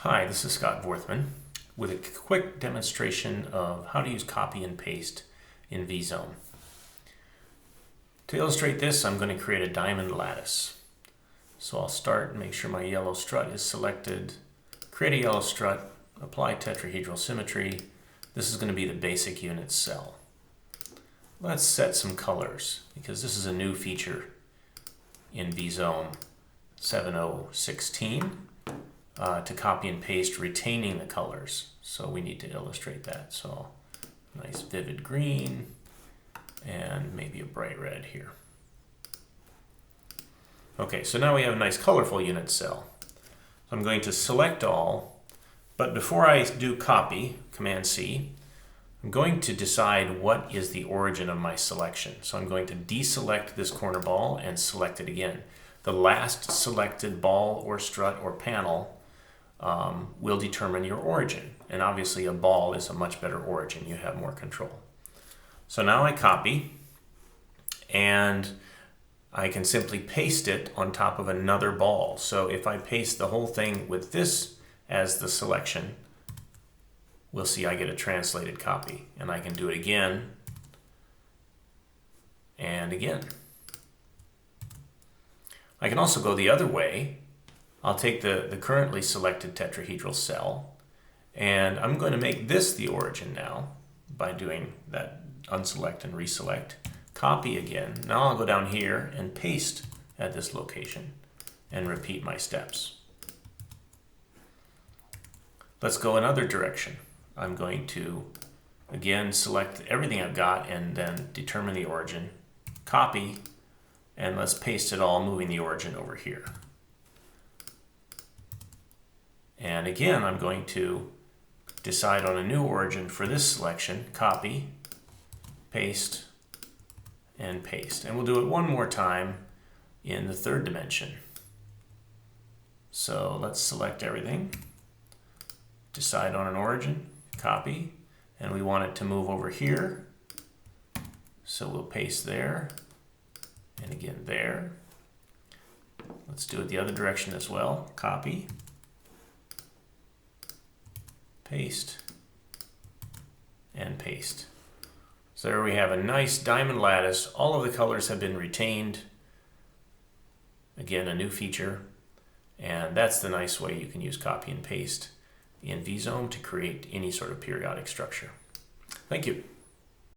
Hi, this is Scott Vorthman with a quick demonstration of how to use copy and paste in vZome. To illustrate this, I'm going to create a diamond lattice. So I'll start and make sure my yellow strut is selected, create a yellow strut, apply tetrahedral symmetry. This is going to be the basic unit cell. Let's set some colors because this is a new feature in vZome 7.0.16. To copy and paste retaining the colors. So we need to illustrate that. So nice vivid green and maybe a bright red here. Okay, so now we have a nice colorful unit cell. So I'm going to select all, but before I do copy, Command C, I'm going to decide what is the origin of my selection. So I'm going to deselect this corner ball and select it again. The last selected ball or strut or panel will determine your origin. And obviously a ball is a much better origin. You have more control. So now I copy and I can simply paste it on top of another ball. So if I paste the whole thing with this as the selection, we'll see I get a translated copy. And I can do it again and again. I can also go the other way. I'll take the currently selected tetrahedral cell, and I'm going to make this the origin now by doing that unselect and reselect. Copy again. Now I'll go down here and paste at this location and repeat my steps. Let's go another direction. I'm going to again select everything I've got and then determine the origin. Copy, and let's paste it all, moving the origin over here. And again, I'm going to decide on a new origin for this selection. Copy, paste, and paste. And we'll do it one more time in the third dimension. So let's select everything, decide on an origin, copy, and we want it to move over here. So we'll paste there, and again there. Let's do it the other direction as well. Copy, paste, and paste. So there we have a nice diamond lattice. All of the colors have been retained. Again, a new feature. And that's the nice way you can use copy and paste in vZome to create any sort of periodic structure. Thank you.